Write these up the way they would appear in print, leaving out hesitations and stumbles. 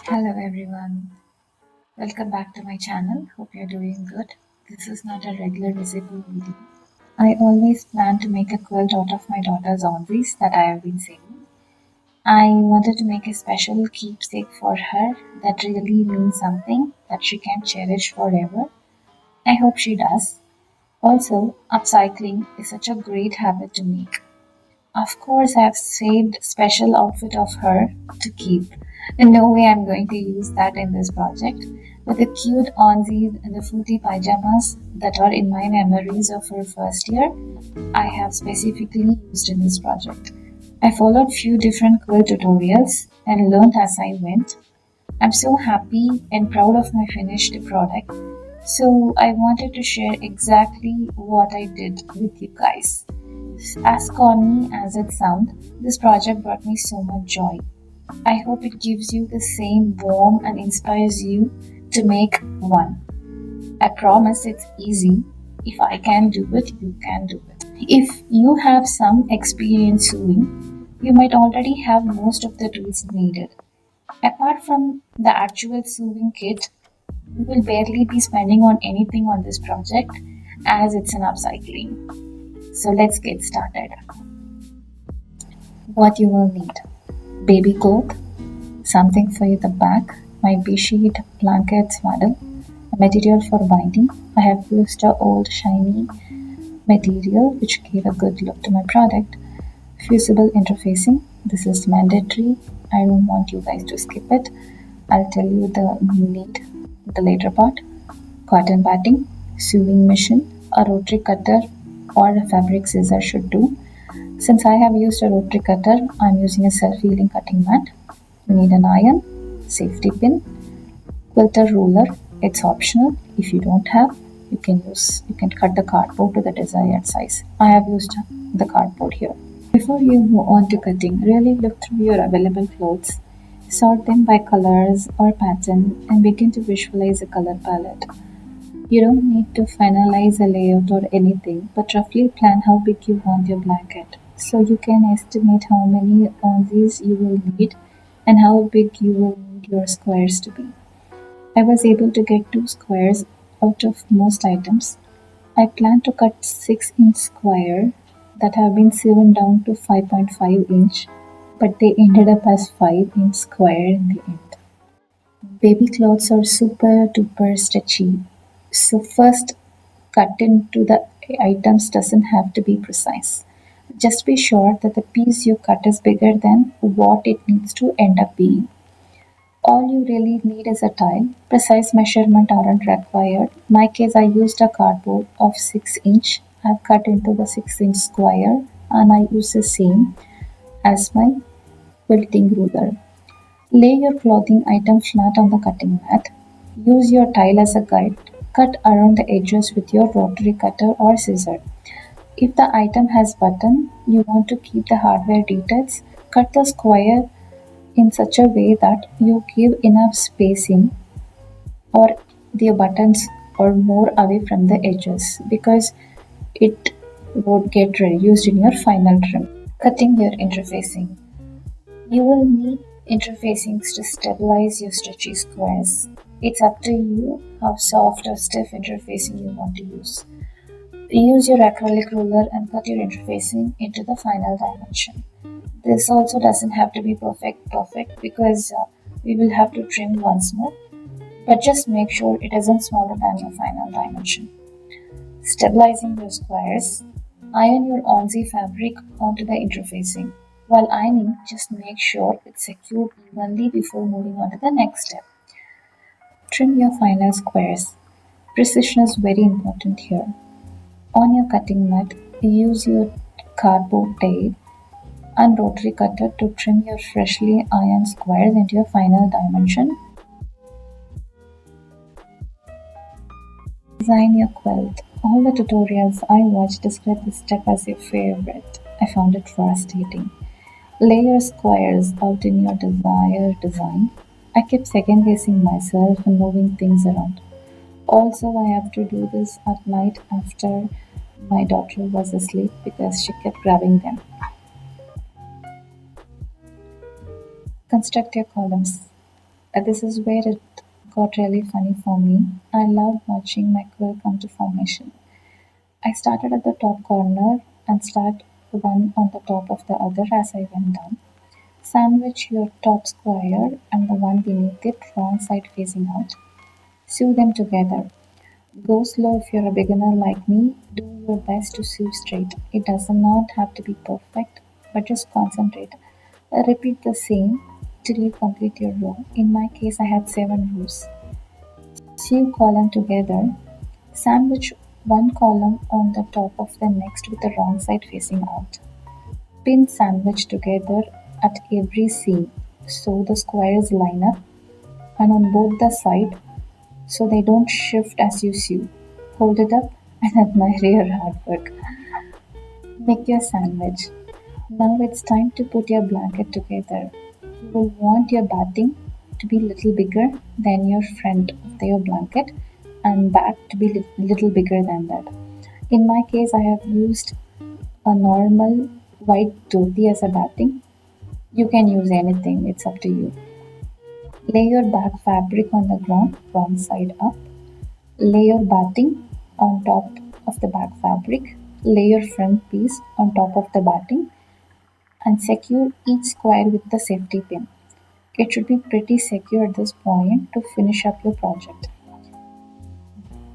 Hello everyone, welcome back to my channel. Hope you're doing good. This is not a regular recipe video. I always plan to make a quilt out of my daughter's onesies that I have been saving. I wanted to make a special keepsake for her that really means something that she can cherish forever. I hope she does. Also, upcycling is such a great habit to make. Of course, I've saved special outfit of her to keep. And no way I'm going to use that in this project. But the cute onesies and the fruity pajamas that are in my memories of her first year, I have specifically used in this project. I followed few different quilt tutorials and learned as I went. I'm so happy and proud of my finished product. So I wanted to share exactly what I did with you guys. As corny as it sounds, this project brought me so much joy. I hope it gives you the same warmth and inspires you to make one. I promise it's easy. If I can do it, you can do it. If you have some experience sewing, you might already have most of the tools needed. Apart from the actual sewing kit, you will barely be spending on anything on this project as it's an upcycling. So let's get started. What you will need: baby cloth, something for the back, might be sheet, blanket, swaddle, a material for binding. I have used a old shiny material which gave a good look to my product. Fusible interfacing. This is mandatory. I don't want you guys to skip it. I'll tell you the need the later part. Cotton batting, sewing machine, a rotary cutter or a fabric scissor should do. Since I have used a rotary cutter, I'm using a self-healing cutting mat. You need an iron, safety pin, quilter ruler. It's optional. If you don't have, you can cut the cardboard to the desired size. I have used the cardboard here. Before you move on to cutting, really look through your available clothes. Sort them by colors or pattern and begin to visualize a color palette. You don't need to finalize a layout or anything, but roughly plan how big you want your blanket. So you can estimate how many onesies you will need and how big you will need your squares to be. I was able to get 2 squares out of most items. I plan to cut 6-inch square that have been sewn down to 5.5 inch, but they ended up as 5-inch square in the end. Baby clothes are super duper stretchy. So first cut into the items doesn't have to be precise. Just be sure that the piece you cut is bigger than what it needs to end up being. All you really need is a tile. Precise measurement aren't required. In my case, I used a cardboard of 6 inch. I've cut into the 6-inch square and I use the same as my quilting ruler. Lay your clothing item flat on the cutting mat. Use your tile as a guide. Cut around the edges with your rotary cutter or scissor. If the item has button, you want to keep the hardware details. Cut the square in such a way that you give enough spacing or the buttons or more away from the edges because it would get reduced in your final trim. Cutting your interfacing. You will need interfacings to stabilize your stretchy squares. It's up to you how soft or stiff interfacing you want to use. Use your acrylic ruler and cut your interfacing into the final dimension. This also doesn't have to be perfect because we will have to trim once more, but just make sure it isn't smaller than your final dimension. Stabilizing your squares. Iron your onesie fabric onto the interfacing. While ironing, just make sure it's secured evenly before moving on to the next step. Trim your final squares. Precision is very important here. On your cutting mat, use your cardboard tape and rotary cutter to trim your freshly ironed squares into your final dimension. Design your quilt. All the tutorials I watched describe this step as your favorite. I found it fascinating. Lay your squares out in your desired design. I kept second guessing myself and moving things around. Also, I have to do this at night after my daughter was asleep because she kept grabbing them. Construct your columns. This is where it got really funny for me. I loved watching my quill come to formation. I started at the top corner and stacked one on the top of the other as I went down. Sandwich your top square and the one beneath it wrong side facing out. Sew them together. Go slow if you're a beginner like me. Do your best to sew straight. It does not have to be perfect, but just concentrate. Repeat the same till you complete your row. In my case, I had 7 rows. Sew column together. Sandwich one column on the top of the next with the wrong side facing out. Pin sandwich together at every seam so the squares line up and on both the side so they don't shift as you sew. Hold it up and admire your hard work. Make your sandwich. Now it's time to put your blanket together. You will want your batting to be little bigger than your front of your blanket and back to be little bigger than that. In my case, I have used a normal white dhoti as a batting. You can use anything, it's up to you. Lay your back fabric on the ground, wrong side up. Lay your batting on top of the back fabric. Lay your front piece on top of the batting and secure each square with the safety pin. It should be pretty secure at this point to finish up your project.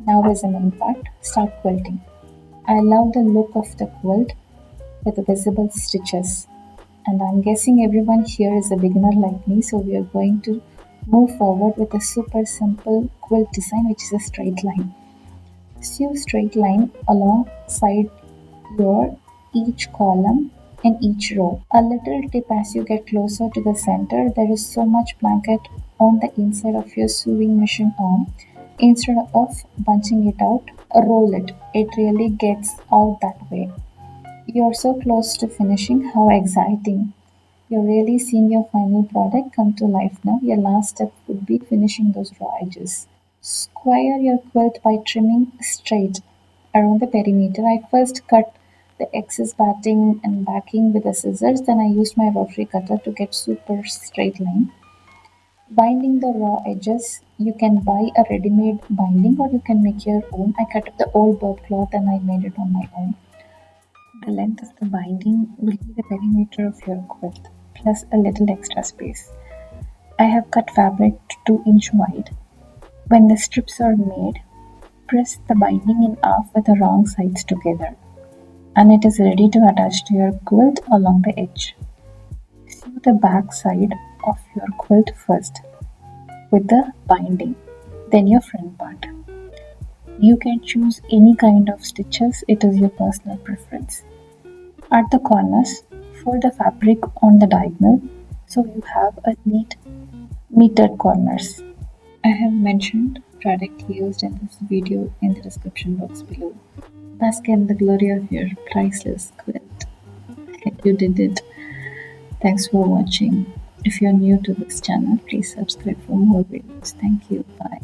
Now is the main part. Start quilting. I love the look of the quilt with the visible stitches. And I'm guessing everyone here is a beginner like me, so we are going to move forward with a super simple quilt design, which is a straight line. Sew straight line alongside your each column in each row. A little tip: as you get closer to the center, there is so much blanket on the inside of your sewing machine arm. Instead of bunching it out, roll it. It really gets out that way. You're so close to finishing. How exciting! You're really seeing your final product come to life now. Your last step would be finishing those raw edges. Square your quilt by trimming straight around the perimeter. I first cut the excess batting and backing with the scissors, then I used my rotary cutter to get super straight line. Binding the raw edges, you can buy a ready-made binding or you can make your own. I cut up the old bird cloth and I made it on my own. The length of the binding will be the perimeter of your quilt, plus a little extra space. I have cut fabric to 2-inch wide. When the strips are made, press the binding in half with the wrong sides together, and it is ready to attach to your quilt along the edge. Sew the back side of your quilt first with the binding, then your front part. You can choose any kind of stitches, it is your personal preference. At the corners, fold the fabric on the diagonal so you have a neat metered corners. I have mentioned product used in this video in the description box below. Bask in the glory of your priceless quilt. You did it. Thanks for watching. If you're new to this channel, please subscribe for more videos. Thank you. Bye.